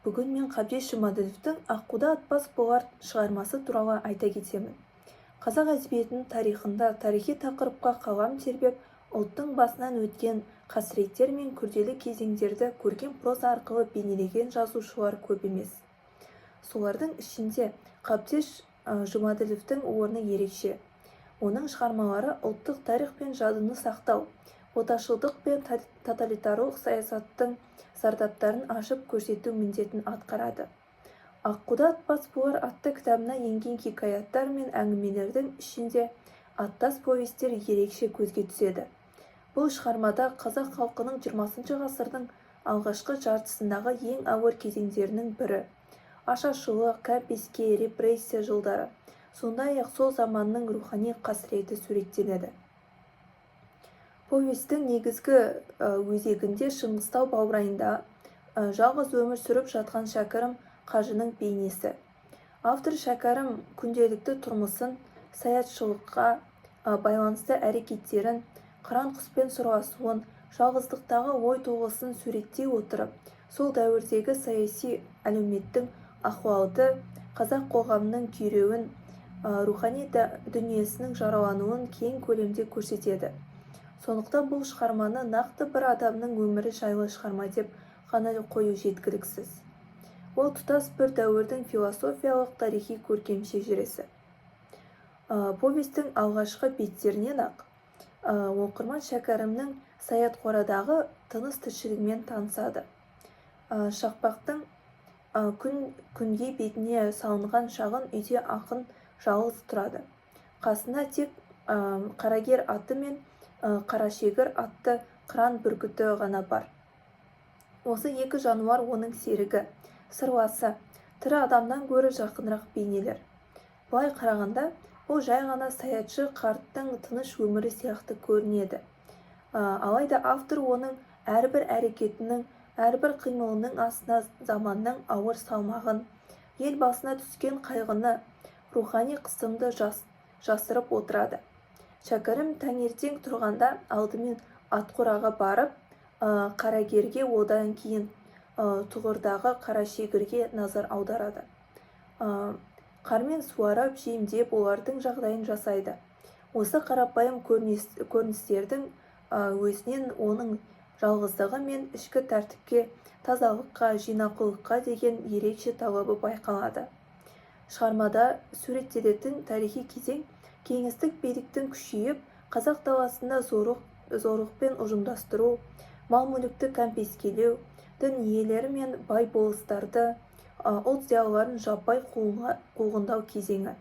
Бүгін мен Қабдеш Жұмаділовтің «Аққуда атпас болар» шығармасы туралы айта кетемін. Қазақ әдебиетінің тарихында тарихи тақырыпқа қалам тербеп, ұлттың басынан өткен қасіреттер мен күрделі кезеңдерді көркем проза арқылы бейнелеген жазушылар көп емес. Солардың ішінде Қабдеш Жұмаділовтің орны ерекше. Оның шығармалары ұлттық тарих пен жадыны сақтау, отаршылдық пен тоталитарлық саясаттың зардаптарын ашып көрсету міндетін атқарады. «Аққуда атпас болар» атты кітабына енген хикаяттар мен әңгімелердің ішінде аттас повестер ерекше көзге түседі. Бұл шығармада қазақ халқының 20 ғасырдың алғашқы жартысындағы ең ауыр кезеңдерінің бірі ашаршылық, кәмпеске, репрессия жылдары, сондай-ақ сол заманның рухани қасіреті суреттеледі. Повестің негізгі өзегінде Шыңғыстау баурайында жалғыз өмір сүріп жатқан шәкәрім қажының бейнесі. Автор шәкәрім күнделікті тұрмысын, саятшылыққа байланысты әрекеттерін, қыран құспен сырласуын, жалғыздықтағы ой толғысын суреттей отырып, сол дәуірдегі саяси әлеуметтің ахуалды, қазақ қоғамының күйреуін, рухани дүниесінің жаралануын кең көлемде көрсетеді. Сондықтан бұл шығарманы нақты бір адамның өмірі жайлы шығарма деп ғана қою жеткіліксіз. Ол тұтас бір дәуірдің философиялық тарихи көркем шежіресі. Повестің алғашқы беттерінен-ақ оқырман шәкәрімнің Саятқорадағы тыныс тіршілігімен танысады. Шақпақтың күнге бетіне салынған шағын үйде ақын жалғыз тұрады. Қасында тек қарагер аты мен қарашегір атты қыран бүркіті ғана бар. Осы екі жануар оның серігі, сырласы, тірі адамнан гөрі жақынырақ бейнелер. Бұлай қарағанда, бұл жай ғана саятшы қарттың тыныш өмірі сияқты көрінеді. Алайда автор оның әрбір әрекетінің, әрбір қимылының астына заманның ауыр салмағын, ел басына түскен қайғыны, рухани қысымды жасырып отырады. Шәкәрім таңертең тұрғанда алдымен атқораға барып, қарагерге, одан кейін тұғырдағы қарашегірге назар аударады. Қармен суарып, жемдеп, олардың жағдайын жасайды. Осы қарапайым көріністердің өзінен оның жалғыздығы мен ішкі тәртіпке, тазалыққа, жинақылыққа деген ерекше талабы байқалады. Шығармада суреттелетін тарихи кезең кеңестік биліктің күшейіп, қазақ даласында зорлықпен ұжымдастыру, мал-мүлікті кәмпескелеу, дін иелері мен бай болыстарды, ұлт зиялыларын жаппай қуғындау кезеңі.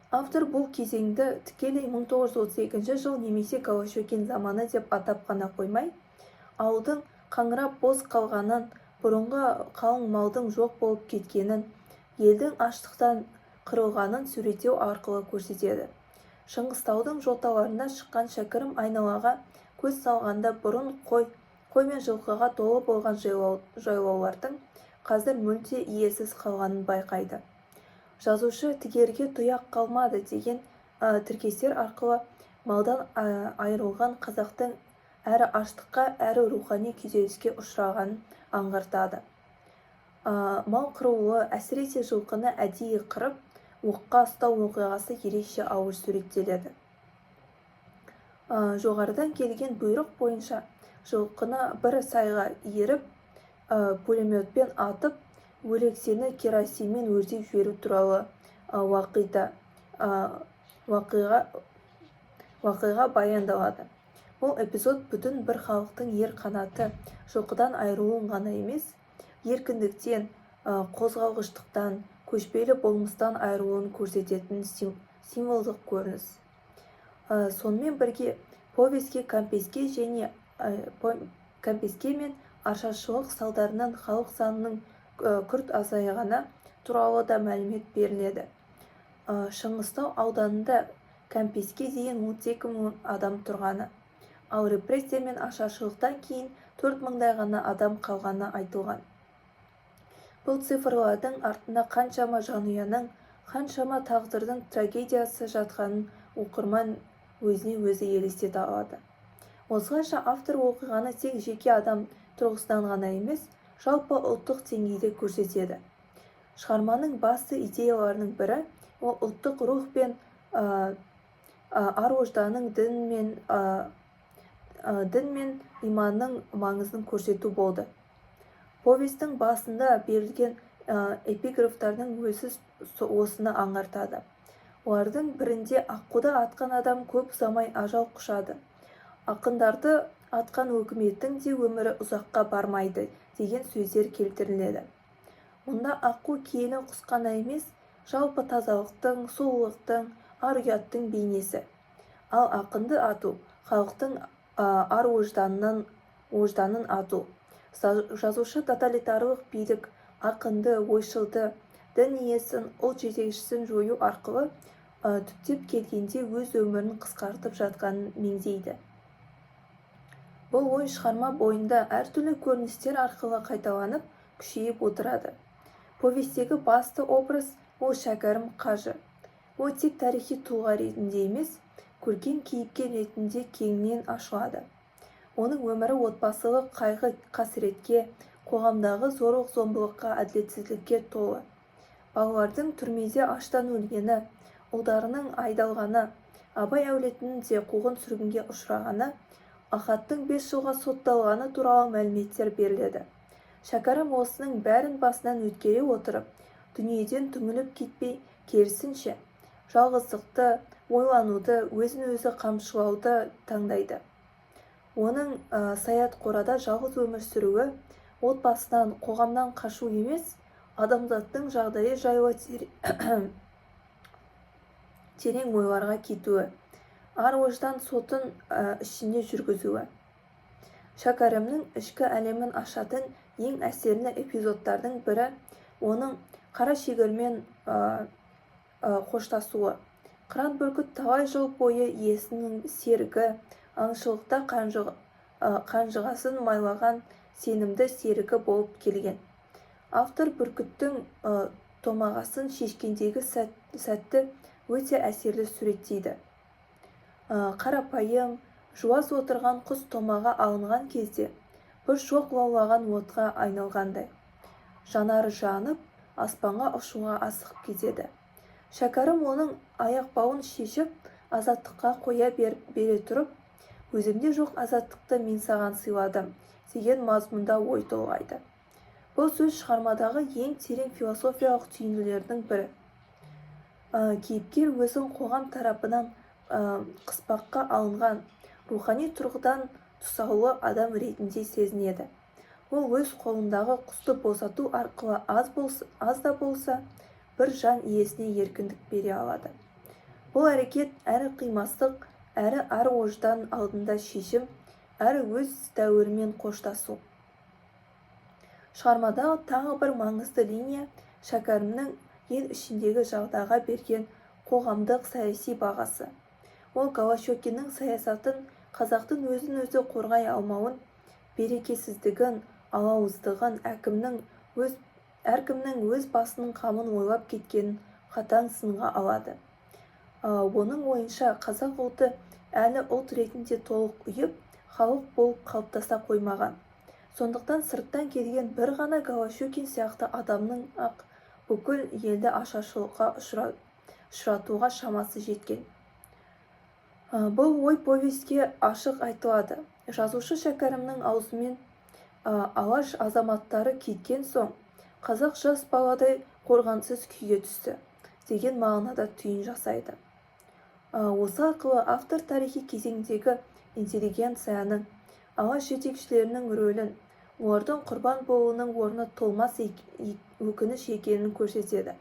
Автор бұл кезеңді тікелей 1932 жыл немесе Голощекин заманы деп атап қана қоймай, ауылдың қаңырап бос қалғанын, бұрынғы қалың малдың жоқ болып кеткенін, елдің аштықтан қырылғанын суреттеу арқылы көрсетеді. Шыңғыстаудың жоталарына шыққан шәкәрім айналаға көз салғанда бұрын қой мен жылқыға толы болған жайлаулардың қазір мүлде иесіз қалғанын байқайды. Жазушы тігерге тұяқ қалмады деген тіркестер арқылы малдан айырылған қазақтың әрі аштыққа, әрі рухани күйзеліске ұшырағанын аңғартады. Мал қырылуы, әсіресе жылқыны әдейі қырып, оққа ұстау оқиғасы ерекше ауыр суреттеледі. Жоғарыдан келген бұйрық бойынша жылқыны бір сайға иіріп, пулеметпен атып, өлексені керосинмен өртеп жіберу туралы уақиға баяндалады. Бұл эпизод бүтін бір халықтың ер қанаты жылқыдан айырылуын ғана емес, еркіндіктен, қозғалғыштықтан, көшпелі болмыстан айырылуын көрсететін символдық көрініс. Сонымен бірге повестке кәмпеске мен ашаршылық салдарынан халық санының күрт азайғаны туралы да мәлімет беріледі. Шыңғыстау ауданында кәмпеске дейін 32 мың адам тұрғаны, ал репрессия мен ашаршылықтан кейін 4 мыңдай ғана адам қалғаны айтылған. Бұл цифрлардың артында қаншама жанұяның, қаншама тағдырдың трагедиясы жатқанын оқырман өзіне өзі елестете алады. Осылайша автор оқиғаны тек жеке адам тұрғысынан ғана емес, жалпы ұлттық деңгейде көрсетеді. Шығарманың басты идеяларының бірі ол ұлттық рух пен ар-ожданның дін мен иманның маңызын көрсету болды. Повестің басында берілген эпиграфтардың өзі осыны аңғартады. Олардың бірінде аққуды атқан адам көп ұзамай ажал құшады. Ақындарды атқан өкіметтің де өмірі ұзаққа бармайды деген сөздер келтіріледі. Мұнда аққу киелі құс қана емес, жалпы тазалықтың, сұлулықтың, ар-ұяттың бейнесі. Ал ақынды ату халықтың ар-ожданын ату. Жазушы тоталитарлық билік, ақынды, ойшылды, дін иесін, ұлт жетекшісін жою арқылы түптеп келгенде өз өмірін қысқартып жатқанын меңзейді. Бұл ой шығарма бойында әртүрлі көріністер арқылы қайталанып, күшейіп отырады. Повестегі басты образ ол шәкәрім қажы. Ол тек тарихи тұлға ретінде емес, көркем кейіпкер ретінде кеңінен ашылады. Оның өмірі отбасылық қайғы қасіретке, қоғамдағы зорлық-зомбылыққа, әділетсіздікке толы. Балалардың түрмеде аштан өлгені, ұлдарының айдалғаны, Абай әулетінің де қуғын сүргінге ұшырағаны, Ахаттың 5 жылға сотталғаны туралы мәліметтер беріледі. Шәкәрім осының бәрін басынан өткере отырып, дүниеден түңіліп кетпей, керісінше, жалғыздықты, ойлануды, өзін-өзі қамшылауды таңдайды. Оның саят қорада жалғыз өмір сүруі, отбасынан, қоғамнан қашу емес, адамзаттың жағдайы жайлы терең ойларға кетуі, ар-ождан сотын ішінде жүргізуі. Шәкәрімнің ішкі әлемін ашатын ең әсерлі эпизодтардың бірі оның қара шегірмен қоштасуы. Қыран бүркіт талай жыл бойы иесінің серігі, аңшылықта қанжығасын майлаған сенімді серігі болып келген. Автор бүркіттің томағасын шешкендегі сәтті өте әсерлі суреттейді. Қарапайым, жуас отырған құс томаға алынған кезде бір шоқ лаулаған отқа айналғандай. Жанары жанып, аспанға ұшуға асығып кетеді. Шәкәрім оның аяқ-бауын шешіп, азаттыққа қоя бере тұрып, өзімде жоқ азаттықты мен саған сыйладым деген мазмұнда ой толғайды. Бұл сөз шығармадағы ең терең философиялық түйінділердің бірі. Кейіпкер өзін қоғам тарапынан қыспаққа алынған, рухани тұрғыдан тұсаулы адам ретінде сезінеді. Ол өз қолындағы құсты босату арқылы аз да болса бір жан иесіне еркіндік бере алады. Бұл әрекет әрі қимастық, әрі ар-ождан алдында шешім, әрі өз дәуірімен қоштасу. Шығармадағы тағы бір маңызды линия Шәкәрімнің ел ішіндегі жағдайға берген қоғамдық саяси бағасы. Ол Голощекиннің саясатын, қазақтың өзін-өзі қорғай алмауын, берекесіздігін, алауыздығын, әркімнің өз басының қамын ойлап кеткенін қатаң сынға алады. Оның ойынша қазақ ұлты әлі ұлт ретінде толық ұйып, халық болып қалыптаса қоймаған. Сондықтан сырттан келген бір ғана Голощекин сияқты адамның ақ бүкіл елді ашаршылыққа ұшыратуға шамасы жеткен. Бұл ой повестке ашық айтылады. Жазушы Шәкәрімнің аузымен алаш азаматтары кеткен соң, қазақ жас баладай қорғансыз күйге түсті деген мағынада түйін жасайды. Осы арқылы автор тарихи кезеңдегі интеллигенцияның, алаш жетекшілерінің рөлін, олардың құрбан болуының орны толмас өкініш екенін көрсетеді.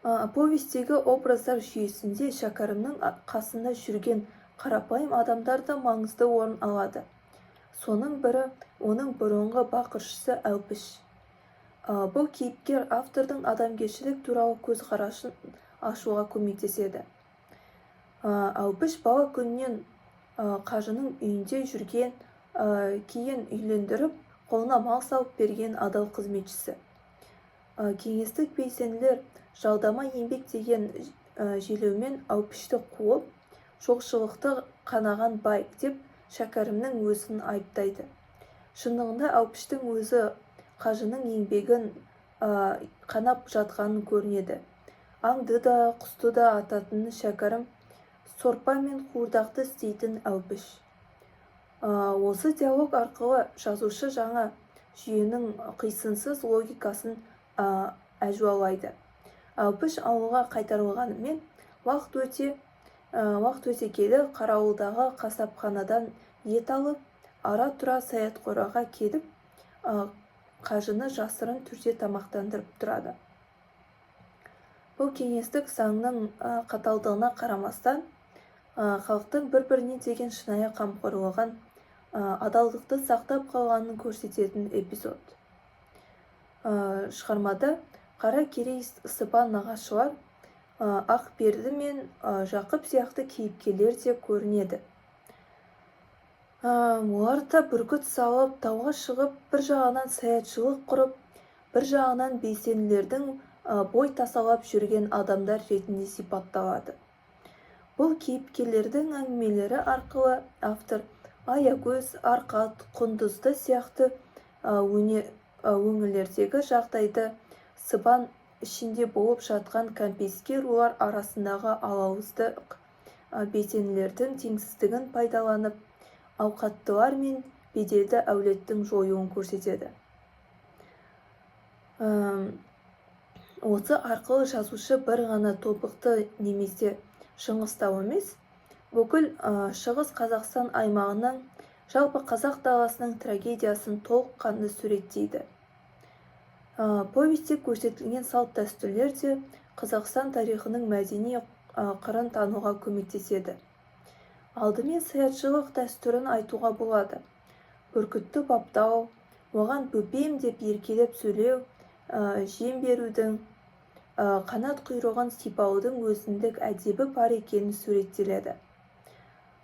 Повестегі образдар жүйесінде Шәкәрімнің қасында жүрген қарапайым адамдар да маңызды орын алады. Соның бірі оның бұрынғы бақыршысы Әупіш. Бұл кейіпкер автордың адамгершілік туралы көзқарасын ашуға көмектеседі. Әупіш бала күннен қажының үйінде жүрген, кейін үйлендіріп, қолына мал салып берген адал қызметшісі. Кеңестік белсенділер жалдама еңбек деген желеумен Әупішті қуып, жоқшылықты қанаған бай деп Шәкәрімнің өзін айыптайды. Шындығында Алпыштың өзі қажының еңбегін қанап жатқанын көрінеді. Аңды да, құсты да ататын шәкәрім, сорпа мен қуырдақты істейтін Алпыш. Осы диалог арқылы жазушы жаңа жүйенің қисынсыз логикасын әжуалайды. Алпыш ауылға қайтарылғанымен, уақыт өте келе қарауылдағы қасапханадан ет алып, ара-тұра Саятқораға келіп, қажыны жасырын түрде тамақтандырып тұрады. Бұл кеңестік заңның қаталдығына қарамастан, халықтың бір-біріне деген шынайы қамқорлығын, адалдықты сақтап қалғанын көрсететін эпизод. Шығармада Қара Керей, Сыбан нағашылар, Ақберді мен Жақып сияқты кейіпкерлер де көрінеді. Олар да бүркіт салып, тауға шығып, бір жағынан саятшылық құрып, бір жағынан белсенділердің бой тасалап жүрген адамдар ретінде сипатталады. Бұл кейіпкерлердің әңгімелері арқылы автор Аягөз, Арқат, Құндызды сияқты өңірлердегі жағдайды, Сыбан ішінде болып жатқан кәмпеске рулар арасындағы алауыздық, белсенділердің теңсіздігін пайдаланып, ауқаттылар мен беделді әулеттің жойуын көрсетеді. Осы арқылы жазушы бір ғана тобықты немесе Шыңғыстау емес, бүкіл Шығыс Қазақстан аймағының, жалпы қазақ даласының трагедиясын толыққанды суреттейді. Повесте көрсетілген салт дәстүрлер де Қазақстан тарихының мәдени қырын тануға көмектеседі. Алдымен саятшылық дәстүрін айтуға болады. Бүркітті баптау, оған бөпем деп еркелеп сөйлеу, жем берудің, қанат құйрығын сипаудың өзіндік әдебі бар екені суреттеледі.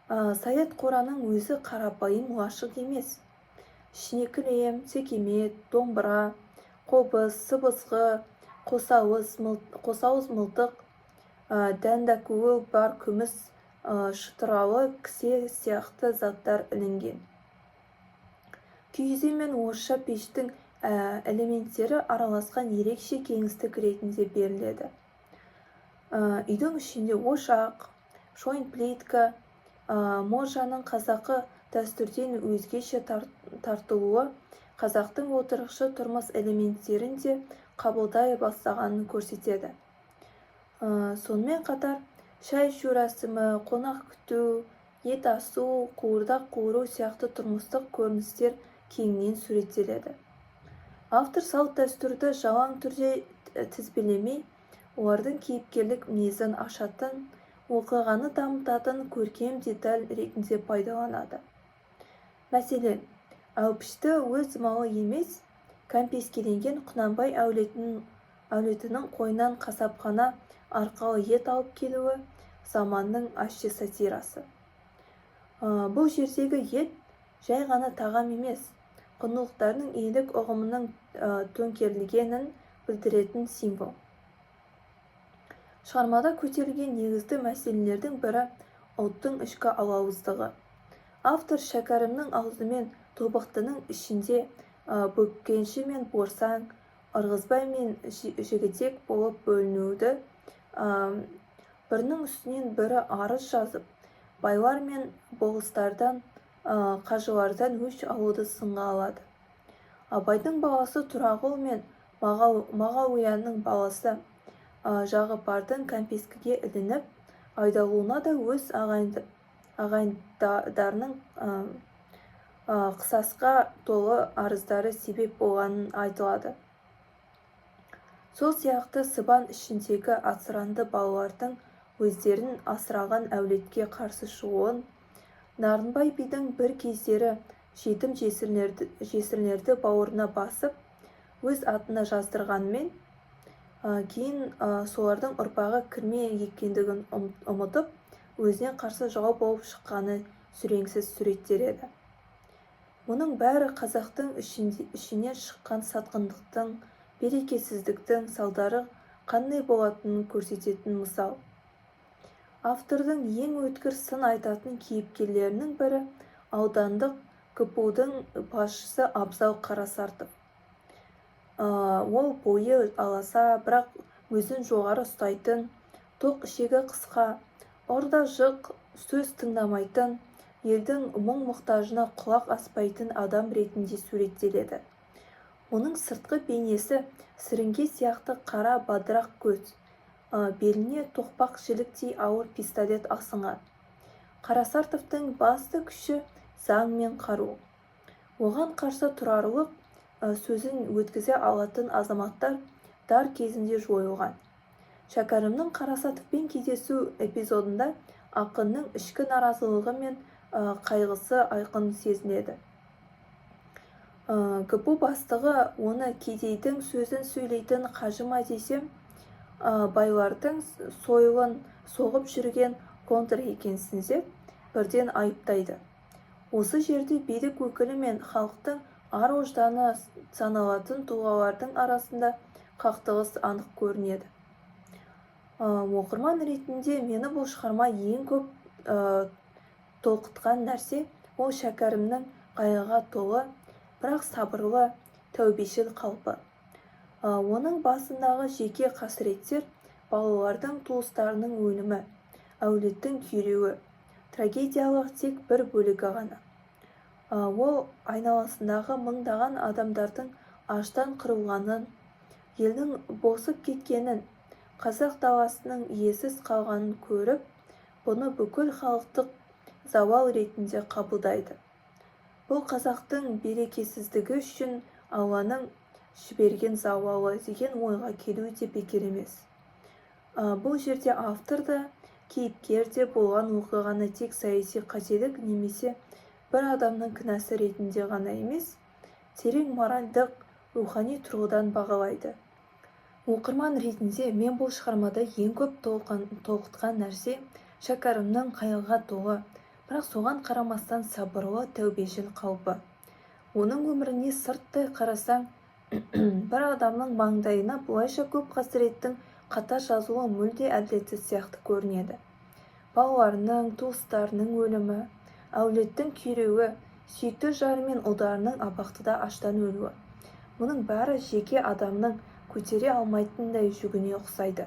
Саятқораның өзі қарапайым лашық емес. Ішіне кілем, текемет, домбыра, қобыз, сыбызғы, қосауыз мылтық, дәндәкуі бар күміс, шытыралы кісе сияқты заттар ілінген. Киіз үй мен орысша пештің элементтері араласқан ерекше кеңістік ретінде беріледі. Үйдің ішінде ошақ, шойын плитка, можаның қазақы дәстүрден өзгеше тартылуы қазақтың отырықшы тұрмыс элементтерін де қабылдай бастағанын көрсетеді. Сонымен қатар шай ішу рәсімі, қонақ күту, ет асу, қуырдақ қуыру сияқты тұрмыстық көріністер кеңінен суреттеледі. Автор салт дәстүрді жалаң түрде тізбелемей, олардың кейіпкерлік мінезін ашатын, оқиғаны дамытатын көркем деталь ретінде пайдаланады. Мәселен, Алпышты өз малы емес, кәмпескеленген Құнанбай әулетінің қойнан қасапхана арқылы ет алып келуі заманның ащы сатирасы. Бұл жердегі ет жай ғана тағам емес, құндылықтардың иелік ұғымының төңкерілгенін білдіретін символ. Шығармада көтерілген негізді мәселелердің бірі ұлттың ішкі алауыздығы. Автор шәкәрімнің аузымен тобықтының ішінде бөкенші мен борсаң, ырғызбай мен жігітек болып бөлінуді, бірінің үстінен бірі арыз жазып, байлар мен болыстардан, қажылардан өш алуды сынға алады. Абайдың баласы Тұрағұл мен Мағауияның баласы Жағыпардың кәмпескіге ілініп, айдалуына да өз ағайындарының қысасқа толы арыздары себеп болғанын айтылады. Сол сияқты Сыбан ішіндегі асыранды балалардың өздерін асыраған әулетке қарсы шығуын, Нарынбай бидің бір кездері жетім жесірлерді бауырына басып, өз атына жаздырғанмен, кейін солардың ұрпағы кірме екендігін ұмытып, өзінен қарсы жау болып шыққаны сүреңсіз суреттеледі. Мұның бәрі қазақтың ішінен шыққан сатқындықтың, берекесіздіктің салдары қандай болатынын көрсететін мысал. Автордың ең өткір сын айтатын кейіпкерлерінің бірі аудандық КПУ-дың басшысы Абзал Қарасартов. Ол бойы аласа, бірақ өзін жоғары ұстайтын, тоқ ішегі қысқа, орда жық, сөз тыңдамайтын, елдің мұң-мұқтажына құлақ аспайтын адам ретінде суреттеледі. Оның сыртқы бейнесі сіріңке сияқты қара бадырақ көз, беліне тоқпақ жіліктей ауыр пистолет асынған. Қарасартовтың басты күші заң мен қару. Оған қарсы тұрарлық сөзін өткізе алатын азаматтар дар кезінде жойылған. Шәкәрімнің Қарасартовпен кездесу эпизодында ақынның ішкі наразылығы мен қайғысы айқын сезіледі. КПУ бастығы оны кедейдің сөзін сөйлейтін қажыма десе, байлардың сойылын соғып жүрген контр екенсің деп бірден айыптайды. Осы жерде билік өкілі мен халықтың ар-ожданы саналатын тұлғалардың арасында қақтығыс анық көрінеді. Оқырман ретінде мені бұл шығарма ең көп толқытқан нәрсе ол Шәкәрімнің қайғыға толы, бірақ сабырлы, тәубешіл қалпы. Оның басындағы жеке қасіреттер балалардың туыстарының өлімі, әулеттің күйреуі, трагедиялық тек бір бөлігі ғана. Ол айналасындағы мыңдаған адамдардың аштан қырылғанын, елдің босып кеткенін, қазақ даласының иесіз қалғанын көріп, бұны бүкіл халықтық зауал ретінде қабылдайды. Бұл қазақтың берекесіздігі үшін Алланың жіберген зауалы деген ойға келу де бекер емес. Бұл жерде автор да, кейіпкер де болған оқиғаны тек саяси қателік немесе бір адамның кінәсі ретінде ғана емес, терең моральдық, рухани тұрғыдан бағалайды. Оқырман ретінде мен бұл шығармада ең көп толқытқан нәрсе Шәкәрімнің қайғыға толы, бірақ соған қарамастан сабырлы, тәубешіл қалпы. Оның өміріне сырттай қарасаң, бір адамның маңдайына бұлайша көп қасіреттің қатар жазуы мүлде әділетсіз сияқты көрінеді. Балаларының, туыстарының өлімі, әулеттің күйреуі, сүйікті жары мен ұлдарының абақтыда аштан өлуі. Мұның бәрі жеке адамның көтере алмайтындай жүгіне ұқсайды.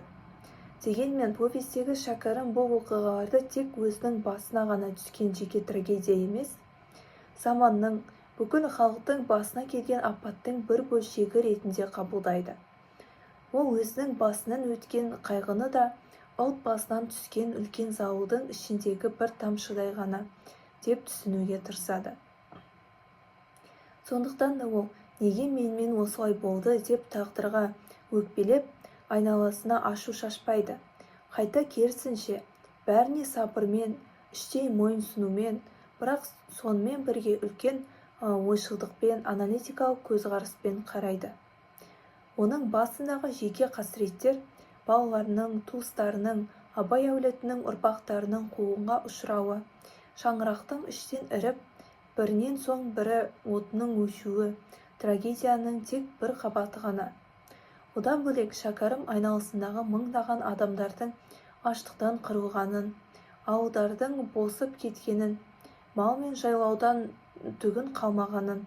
Дегенмен повестегі Шәкәрім бұл оқиғаларды тек өзінің басына ғана түскен жеке трагедия емес, заманның, бүкіл халықтың басына келген апаттың бір бөлшегі ретінде қабылдайды. Ол өзінің басынан өткен қайғыны да ұлт басынан түскен үлкен зауалдың ішіндегі бір тамшыдай ғана деп түсінуге тырысады. Сондықтан да ол неге менімен осылай болды деп тағдырға өкпелеп, айналасына ашу шашпайды. Қайта керісінше, бәріне сабырмен, іштей мойынсынумен, бірақ сонымен бірге үлкен ойшылдықпен, аналитикалық көзқараспен қарайды. Оның басындағы жеке қасіреттер балаларының, туыстарының, абай әулетінің ұрпақтарының қуғынға ұшырауы, шаңырақтың іштен іріп, бірінен соң бірі отының өшуі, трагедияның тек бір қабаты ғана. Одан бөлек Шәкәрім айналасындағы мыңдаған адамдардың аштықтан қырылғанын, ауылдардың босып кеткенін, мал мен жайлаудан түгін қалмағанын,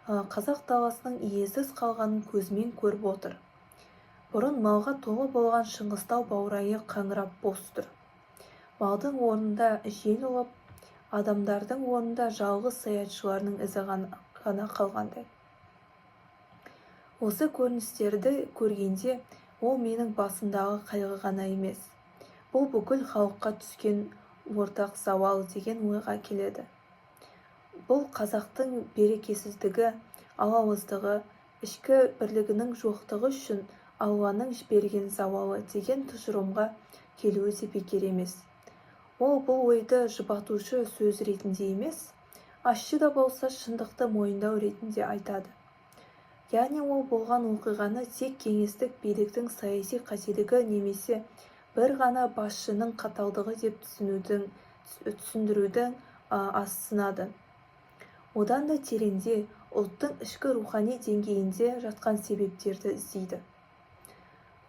қазақ даласының иесіз қалғанын көзімен көріп отыр. Бұрын малға толы болған Шыңғыстау баурайы қаңырап бос тұр. Малдың орнында жел ұлып, адамдардың орнында жалғыз саятшылардың ізі ғана қалғандай. Осы көріністерді көргенде, ол менің басымдағы қайғы ғана емес, бұл бүкіл халыққа түскен ортақ зауал деген ойға келеді. Бұл қазақтың берекесіздігі, алауыздығы, ішкі бірлігінің жоқтығы үшін Алланың жіберген зауалы деген тұжырымға келуі де бекер емес. Ол бұл ойды жұбатушы сөз ретінде емес, ащы да болса шындықты мойындау ретінде айтады. Яғни ол болған оқиғаны тек кеңестік биліктің саяси қателігі немесе бір ғана басшының қаталдығы деп түсіндірудің астынады. Одан да тереңде ұлттың ішкі рухани деңгейінде жатқан себептерді іздейді.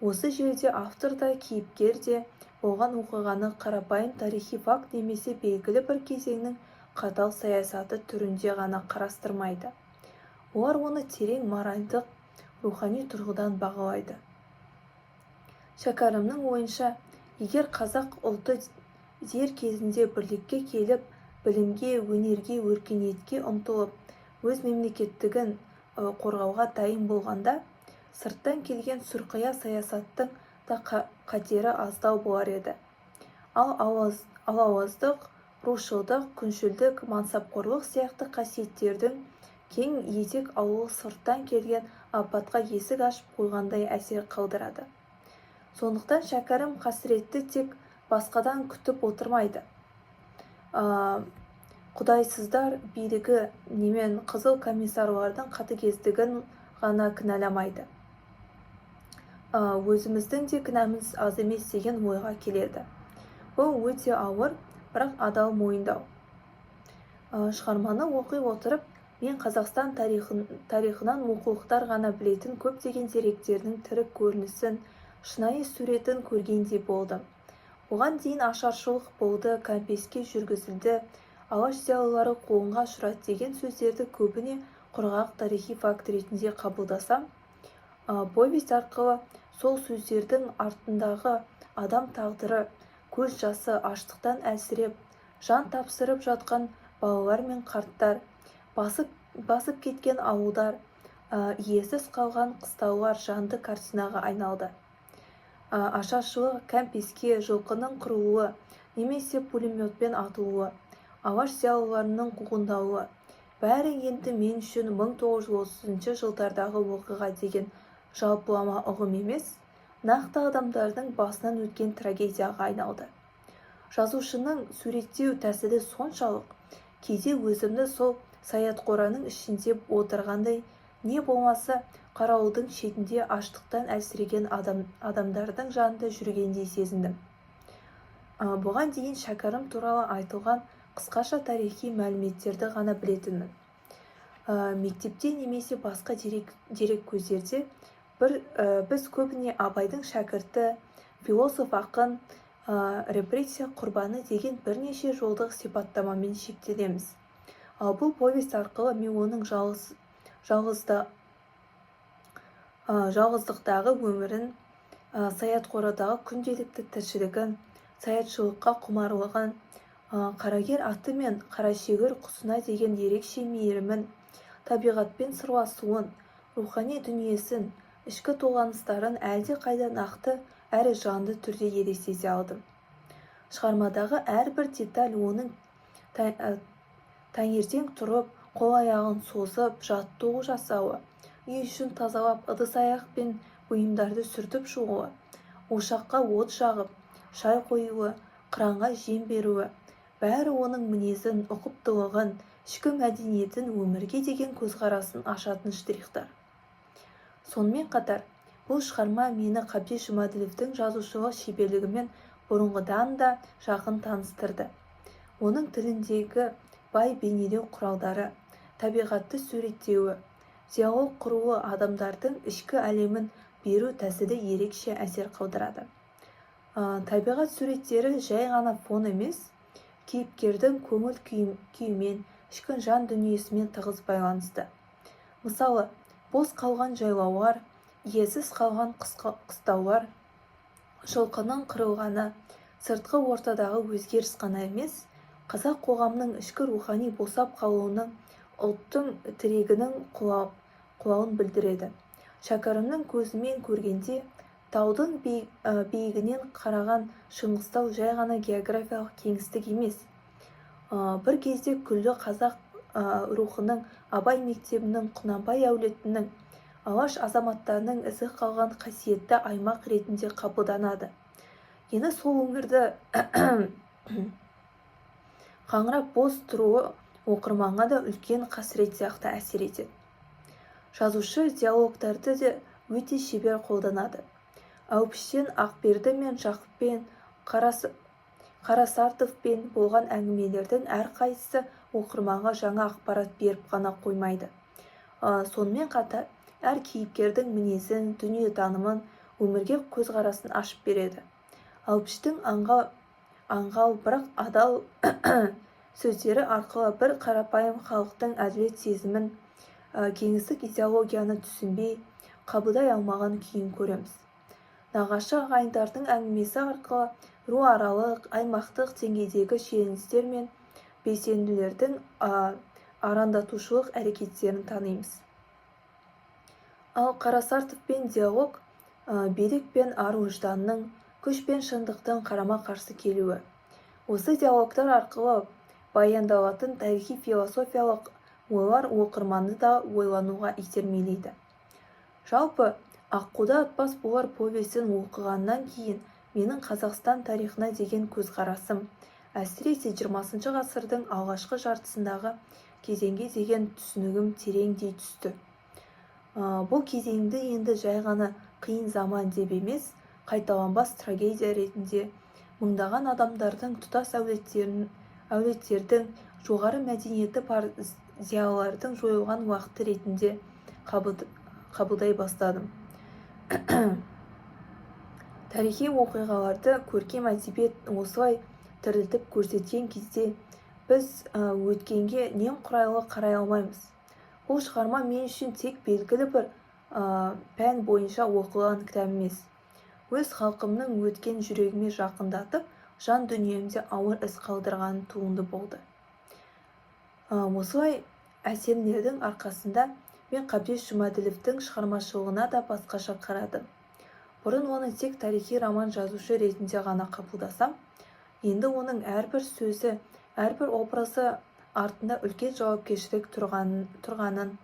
Осы жерде автор да, кейіпкер де болған оқиғаны қарапайым тарихи факт немесе белгілі бір кезеңнің қатал саясаты түрінде ғана қарастырмайды. Олар оны терең моральдық, рухани тұрғыдан бағалайды. Шәкәрімнің ойынша, егер қазақ ұлты дер кезінде бірлікке келіп, білімге, өнерге, өркениетке ұмтылып, өз мемлекеттігін қорғауға дайын болғанда, сырттан келген сұрқия саясаттың да қатері аздау болар еді. Ал алауыздық, рушылдық, күншілдік, мансапқорлық сияқты қасиеттердің кең етек алуы сырттан келген апатқа есік ашып қойғандай әсер қалдырады. Сондықтан Шәкәрім қасіретті тек басқадан күтіп отырмайды. Құдайсыздар билігі немен қызыл комиссарлардың қатыгездігін ғана кінәламайды. Өзіміздің де кінәміз аз емес деген ойға келеді. Бұл өте ауыр, бірақ адал мойындау. Шығарманы оқи отырып, мен Қазақстан тарихынан оқулықтар ғана білетін көптеген деректердің тірі көрінісін, шынайы суретін көргендей болдым. Оған дейін ашаршылық болды, кәмпеске жүргізілді, алаш зиялылары қуғынға ұшырады деген сөздерді көбіне құрғақ тарихи факт ретінде қабылдасам, повесть арқылы сол сөздердің артындағы адам тағдыры, көз жасы, аштықтан әлсіреп, жан тапсырып жатқан балалар мен қарттар, басып кеткен ауылдар, иесіз қалған қыстаулар жанды картинаға айналды. Ашаршылық, кәмпеске, жылқының қырылуы, немесе пулеметпен атылуы, алаш зиялыларының қуғындауы, бәрі енді мен үшін 1930 жылдардағы оқиға деген жалпылама ұғым емес, нақты адамдардың басынан өткен трагедияға айналды. Жазушының суреттеу тәсілі соншалық, кейде өзімді сол саятқораның ішінде отырғандай, не болмаса қарауылдың шетінде аштықтан әлсіреген адамдардың жанында жүргендей сезіндім. Бұған дейін Шәкәрім туралы айтылған қысқаша тарихи мәліметтерді ғана білетінмін. Мектепте немесе басқа дерек көздерде біз көбіне Абайдың шәкірті, философ ақын, репрессия құрбаны деген бірнеше жолдық сипаттамамен шектелеміз. Ал бұл повесть арқылы мен оның жалғыздықтағы өмірін, саятқорадағы күнделікті тіршілігін, саятшылыққа құмарлығын, қарагер аты мен қарашегір құсына деген ерекше мейірімін, табиғатпен сырласуын, рухани дүниесін, ішкі толғаныстарын әлде қайда нақты әрі жанды түрде елестете алдым. Шығармадағы әрбір деталь оның таңертең тұрып, қол-аяғын созып, жаттығу жасауы, үй ішін тазалап, ыдыс-аяқ пен бұйымдарды сүртіп шығуы, ошаққа от жағып, шай қоюы, қыранға жем беруі, бәрі оның мінезін, ұқыптылығын, ішкі мәдениетін, өмірге деген көзқарасын ашатын штрихтар. Сонымен қатар, бұл шығарма мені Қабдеш Жұмаділовтің жазушылық шеберлігімен бұрынғыдан да жақын таныстырды. Оның тіліндегі бай бейнелеу құралдары, табиғатты суреттеуі, диалог құруы адамдардың ішкі әлемін беру тәсілі ерекше әсер қалдырады. Табиғат суреттері жай ғана фон емес, кейіпкердің көңіл күйімен, ішкі жан дүниесімен тығыз байланысты. Мысалы, бос қалған жайлаулар, иесіз қалған қыстаулар, жылқының қырылғаны, сыртқы ортадағы өзгеріс қана емес, қазақ қоғамының ішкі рухани босап қалуының, ұлттың тірегінің құлауын білдіреді. Шәкәрімнің көзімен көргенде, таудың биігінен қараған Шыңғыстау жай ғана географиялық кеңістік емес. Бір кезде күллі қазақ рухының, Абай мектебінің, Құнанбай әулетінің, алаш азаматтарының ізі қалған қасиетті аймақ ретінде қабылданады. Енді сол өңірді қаңырап бос тұруы оқырманға да үлкен қасірет сияқты әсер етеді. Жазушы диалогтарды да өте шебер қолданады. Әупіштен Ақберді мен Жақыппен, Қарасартовпен болған әңгімелердің әрқайсысы оқырманға жаңа ақпарат беріп қана қоймайды. Сонымен қатар, әр кейіпкердің мінезін, дүниетанымын, өмірге көзқарасын ашып береді. Әупіштің аңғал бірақ адал сөздері арқылы бір қарапайым халықтың әділет сезімін, кеңестік идеологияны түсінбей, қабылдай алмаған күйін көреміз. Нағашы ағайындардың әңгімесі арқылы руаралық, аймақтық деңгейдегі шиеленістер мен белсенділердің арандатушылық әрекеттерін танимыз. Ал Қарасартовпен диалог билік пен ар-ожданның, күш пен шындықтың қарама-қарсы келуі. Осы диалогтар арқылы баяндалатын тарихи философиялық ойлар оқырманды да ойлануға итермелейді. Жалпы, Аққуда атпас болар повесін оқығаннан кейін менің Қазақстан тарихына деген көзқарасым, әсіресе 20 ғасырдың алғашқы жартысындағы кезеңге деген түсінігім тереңдей түсті. Бұл кезеңді енді жай ғана қиын заман деп емес, қайталанбас трагедия ретінде, мыңдаған адамдардың тұтас әулеттердің, жоғары мәдениеті бар зиялылардың жойылған уақыты ретінде қабылдай бастадым. Тарихи оқиғаларды көркем әдебиет осылай тірілтіп көрсеткен кезде біз өткенге немқұрайлы қарай алмаймыз. Бұл шығарма мен үшін тек белгілі бір пән бойынша оқылған кітап емес. Өз халқымның өткен жүрегіме жақындатып, жан дүниемде ауыр із қалдырған туынды болды. Осылай әсерлердің арқасында мен Қабдеш Жұмаділовтің шығармашылығына да басқаша қарадым. Бұрын оны тек тарихи роман жазушы ретінде ғана қабылдасам, енді оның әрбір сөзі, әрбір образы артында үлкен жауапкершілік тұрғанын,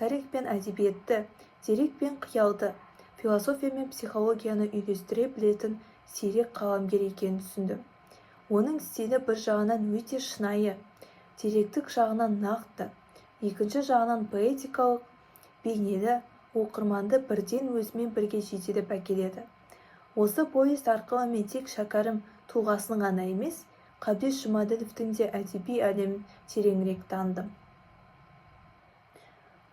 тарих пен әдебиетті, дерек пен қиялды, философия мен психологияны үйлестіре білетін сирек қаламгер екенін түсіндім. Оның стилі бір жағынан өте шынайы, деректік жағынан нақты, екінші жағынан поэтикалық, бейнелі, оқырманды бірден өзімен бірге жетелеп әкеледі. Осы повесть арқылы мен тек шәкәрім тұлғасын ғана емес, Қабдеш Жұмаділовтің де әдеби әлемін тереңірек таныдым.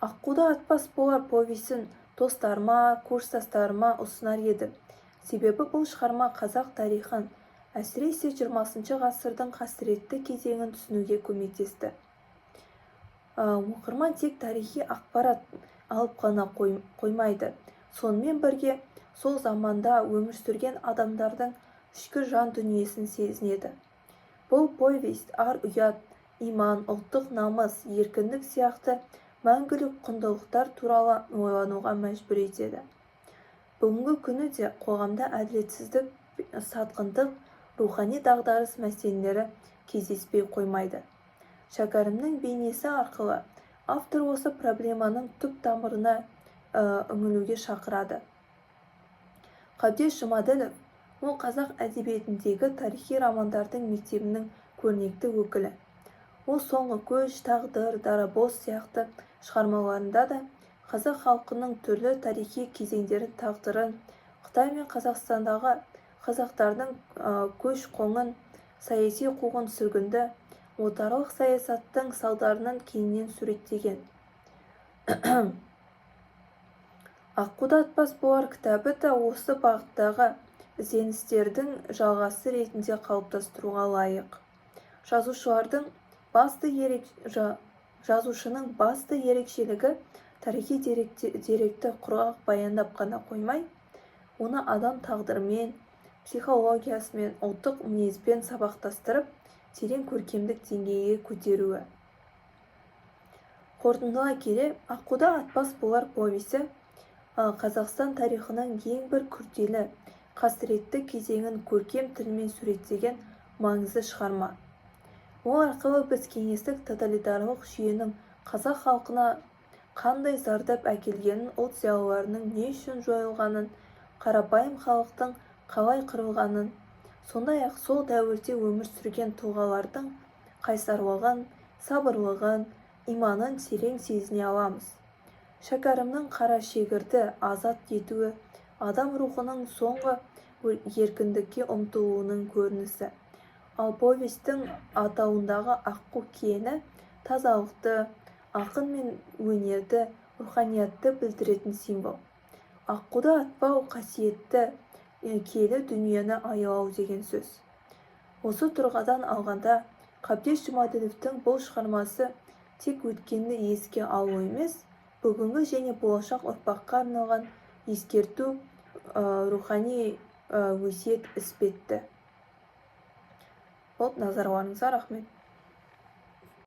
Аққуда атпас болар повесін достарыма, курстастарыма ұсынар едім. Себебі бұл шығарма қазақ тарихын, әсіресе 20 ғасырдың қасіретті кезеңін түсінуге көмектесті. Оқырман тек тарихи ақпарат алып қана қоймайды. Сонымен бірге сол заманда өмір сүрген адамдардың ішкі жан дүниесін сезінеді. Бұл повесть ар-ұят, иман, ұлттық намыс, еркіндік сияқты мәңгілік құндылықтар туралы ойлануға мәжбүр етеді. Бүгінгі күні де қоғамда әділетсіздік, сатқындық, рухани дағдарыс мәселелері кездеспей қоймайды. Шәкәрімнің бейнесі арқылы автор осы проблеманың түп тамырына үңілуге шақырады. Қабдеш Жұмаділов ол қазақ әдебиетіндегі тарихи романдардың мектебінің көрнекті өкілі. Ол соңғы көш, тағдыр, дарабоз сияқты шығармаларында да қазақ халқының түрлі тарихи кезеңдерін тағдырын, Қытай мен Қазақстандағы қазақтардың көш-қоңын, саяси қуғын-сүргінді, отарлық саясаттың салдарынан кеңінен суреттеген. Аққуда атпас болар кітабы да осы бағыттағы ізденістердің жалғасы ретінде қалыптастыруға лайық. Жазушының басты ерекшелігі тарихи деректі құрғақ баяндап қана қоймай, оны адам тағдырымен, психологиясымен, ұлттық мінезбен сабақтастырып, терең көркемдік деңгейге көтеруі. Қорытындылай келе, Аққуда атпас болар повесі Қазақстан тарихының ең бір күрделі, қасіретті кезеңін көркем тілмен суреттеген маңызды шығарма. Ол арқылы біз кеңестік тоталитарлық жүйенің қазақ халқына қандай зардап әкелгенін, ұлт зиялыларының не үшін жойылғанын, қарапайым халықтың қалай қырылғанын, сондай-ақ сол дәуірде өмір сүрген тұлғалардың қайсарлығын, сабырлығын, иманын терең сезіне аламыз. Шәкәрімнің қара шегірді азат етуі адам рухының соңғы еркіндікке ұмтылуының көрінісі. Ал повестің атауындағы аққу киені тазалықты, ақын мен өнерді, руханиятты білдіретін символ. Аққуда атпау қасиетті, киелі дүниені аялау деген сөз. Осы тұрғыдан алғанда, қабдеш жұмаділовтің бұл шығармасы тек өткенді еске алу емес, бүгінгі және болашақ ұрпаққа арналған ескерту, рухани өсиет іспетті. Назарларыңызға рахмет.